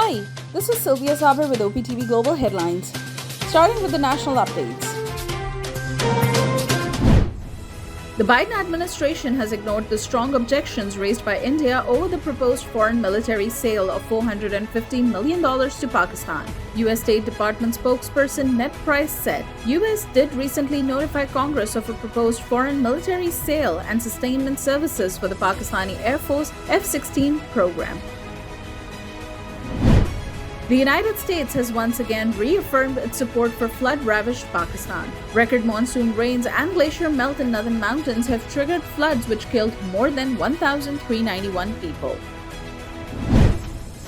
Hi, this is Sylvia Saber with OpTv Global Headlines. Starting with the national updates. The Biden administration has ignored the strong objections raised by India over the proposed foreign military sale of $450 million to Pakistan. U.S. State Department spokesperson Ned Price said, U.S. did recently notify Congress of a proposed foreign military sale and sustainment services for the Pakistani Air Force F-16 program. The United States has once again reaffirmed its support for flood-ravaged Pakistan. Record monsoon rains and glacier melt in northern mountains have triggered floods which killed more than 1,391 people.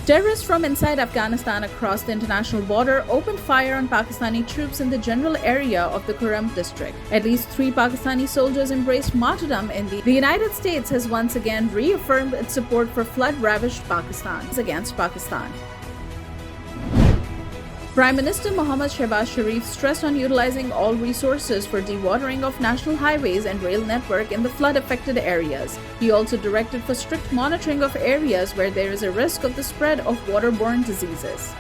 Terrorists from inside Afghanistan across the international border opened fire on Pakistani troops in the general area of the Kurram district. At least 3 Pakistani soldiers embraced martyrdom in the United States has once again reaffirmed its support for flood-ravaged Pakistan against Pakistan. Prime Minister Mohammad Shehbaz Sharif stressed on utilizing all resources for dewatering of national highways and rail network in the flood-affected areas. He also directed for strict monitoring of areas where there is a risk of the spread of waterborne diseases.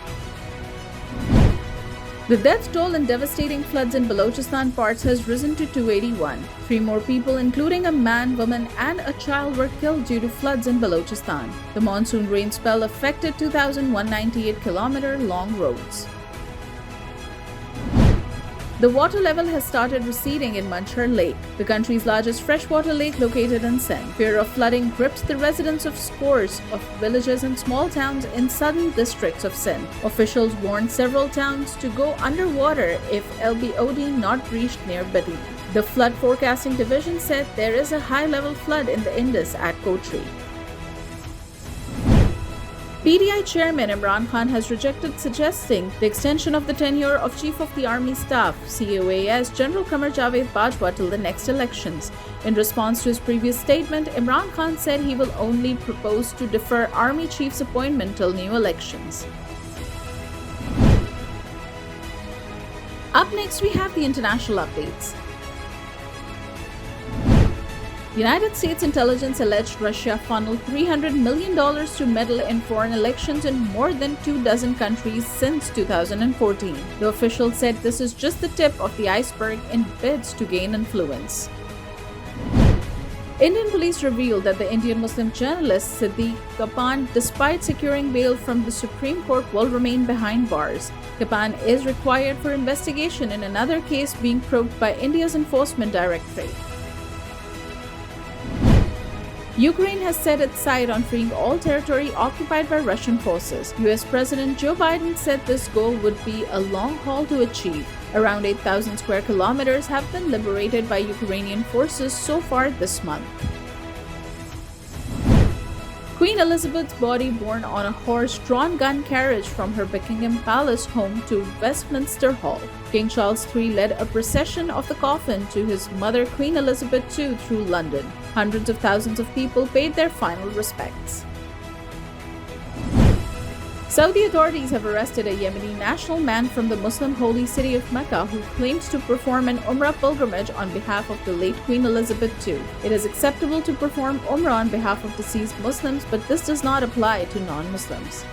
The death toll in devastating floods in Balochistan parts has risen to 281. 3 more people, including a man, woman, and a child, were killed due to floods in Balochistan. The monsoon rain spell affected 2,198-kilometer-long roads. The water level has started receding in Manchar Lake, the country's largest freshwater lake located in Sindh. Fear of flooding grips the residents of scores of villages and small towns in southern districts of Sindh. Officials warned several towns to go underwater if LBOD not breached near Badi. The Flood Forecasting Division said there is a high-level flood in the Indus at Kotri. PDI Chairman Imran Khan has rejected suggesting the extension of the tenure of Chief of the Army Staff (COAS) General Qamar Javed Bajwa till the next elections. In response to his previous statement, Imran Khan said he will only propose to defer Army Chief's appointment till new elections. Up next, we have the international updates. United States intelligence alleged Russia funneled $300 million to meddle in foreign elections in more than 24 countries since 2014. The official said this is just the tip of the iceberg in bids to gain influence. Indian police revealed that the Indian Muslim journalist Siddique Kapan, despite securing bail from the Supreme Court, will remain behind bars. Kapan is required for investigation in another case being probed by India's Enforcement Directorate. Ukraine has set its sight on freeing all territory occupied by Russian forces. US President Joe Biden said this goal would be a long haul to achieve. Around 8,000 square kilometers have been liberated by Ukrainian forces so far this month. Queen Elizabeth's body borne on a horse-drawn gun carriage from her Buckingham Palace home to Westminster Hall. King Charles III led a procession of the coffin to his mother Queen Elizabeth II through London. Hundreds of thousands of people paid their final respects. Saudi authorities have arrested a Yemeni national man from the Muslim holy city of Mecca who claims to perform an Umrah pilgrimage on behalf of the late Queen Elizabeth II. It is acceptable to perform Umrah on behalf of deceased Muslims, but this does not apply to non-Muslims.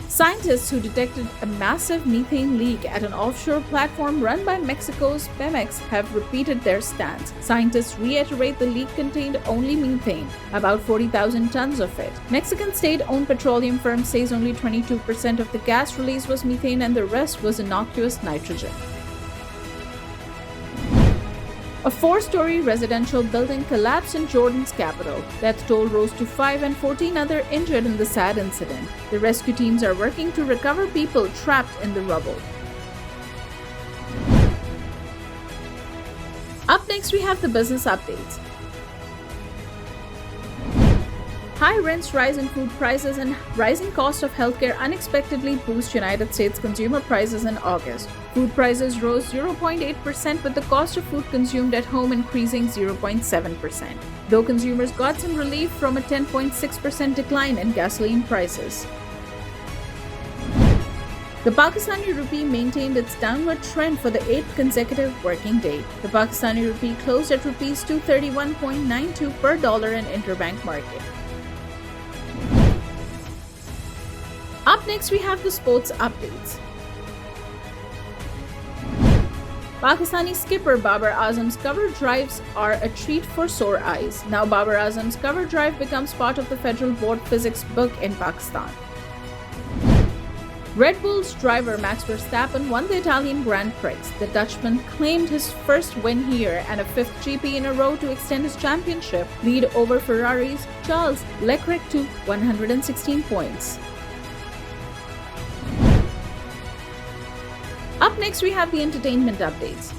Scientists who detected a massive methane leak at an offshore platform run by Mexico's Pemex have repeated their stance. Scientists reiterate the leak contained only methane, about 40,000 tons of it. Mexican state-owned petroleum firm says only 22% of the gas released was methane and the rest was innocuous nitrogen. A 4-story residential building collapsed in Jordan's capital. Death toll rose to 5 and 14 others injured in the sad incident. The rescue teams are working to recover people trapped in the rubble. Up next, we have the business updates. High rents, rise in food prices, and rising cost of healthcare unexpectedly boost United States consumer prices in August. Food prices rose 0.8%, with the cost of food consumed at home increasing 0.7%, though consumers got some relief from a 10.6% decline in gasoline prices. The Pakistani rupee maintained its downward trend for the 8th consecutive working day. The Pakistani rupee closed at Rs 231.92 per dollar in interbank market. Up next, we have the sports updates. Pakistani skipper Babar Azam's cover drives are a treat for sore eyes. Now Babar Azam's cover drive becomes part of the Federal Board Physics book in Pakistan. Red Bull's driver Max Verstappen won the Italian Grand Prix. The Dutchman claimed his first win here and a fifth GP in a row to extend his championship lead over Ferrari's Charles Leclerc to 116 points. Up next, we have the entertainment updates.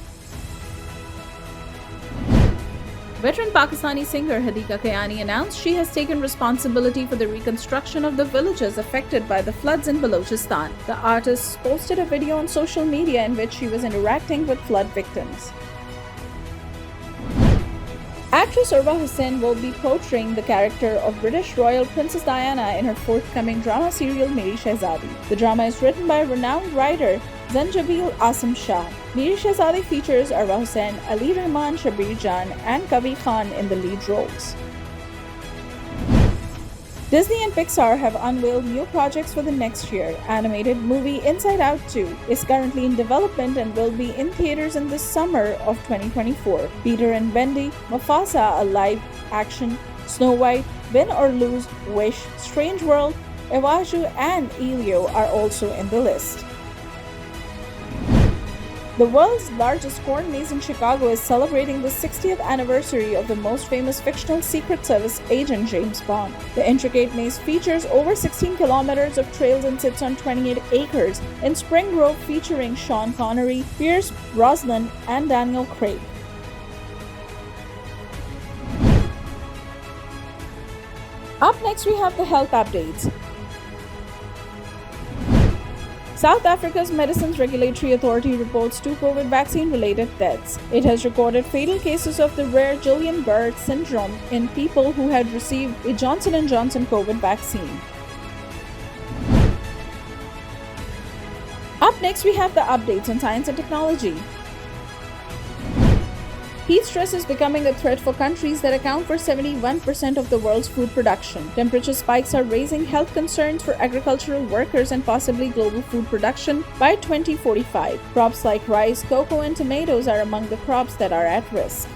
Veteran Pakistani singer Hadika Kayani announced she has taken responsibility for the reconstruction of the villages affected by the floods in Balochistan. The artist posted a video on social media in which she was interacting with flood victims. Actress Urva Hussain will be portraying the character of British royal Princess Diana in her forthcoming drama serial Meri Shehzadi. The drama is written by renowned writer Zanjabil Asim Shah. Meri Shehzadi features Urva Hussain, Ali Rahman, Shabir Jan, and Kavi Khan in the lead roles. Disney and Pixar have unveiled new projects for the next year. Animated movie Inside Out 2 is currently in development and will be in theaters in the summer of 2024. Peter and Wendy, Mufasa, a live-action, Snow White, Win or Lose, Wish, Strange World, Ewaju, and Elio are also in the list. The world's largest corn maze in Chicago is celebrating the 60th anniversary of the most famous fictional Secret Service agent James Bond. The intricate maze features over 16 kilometers of trails and sits on 28 acres in Spring Grove, featuring Sean Connery, Pierce Brosnan, and Daniel Craig. Up next, we have the health updates. South Africa's Medicines Regulatory Authority reports 2 COVID vaccine-related deaths. It has recorded fatal cases of the rare Guillain-Barré syndrome in people who had received a Johnson & Johnson COVID vaccine. Up next, we have the updates on science and technology. Heat stress is becoming a threat for countries that account for 71% of the world's food production. Temperature spikes are raising health concerns for agricultural workers and possibly global food production by 2045. Crops like rice, cocoa, and tomatoes are among the crops that are at risk.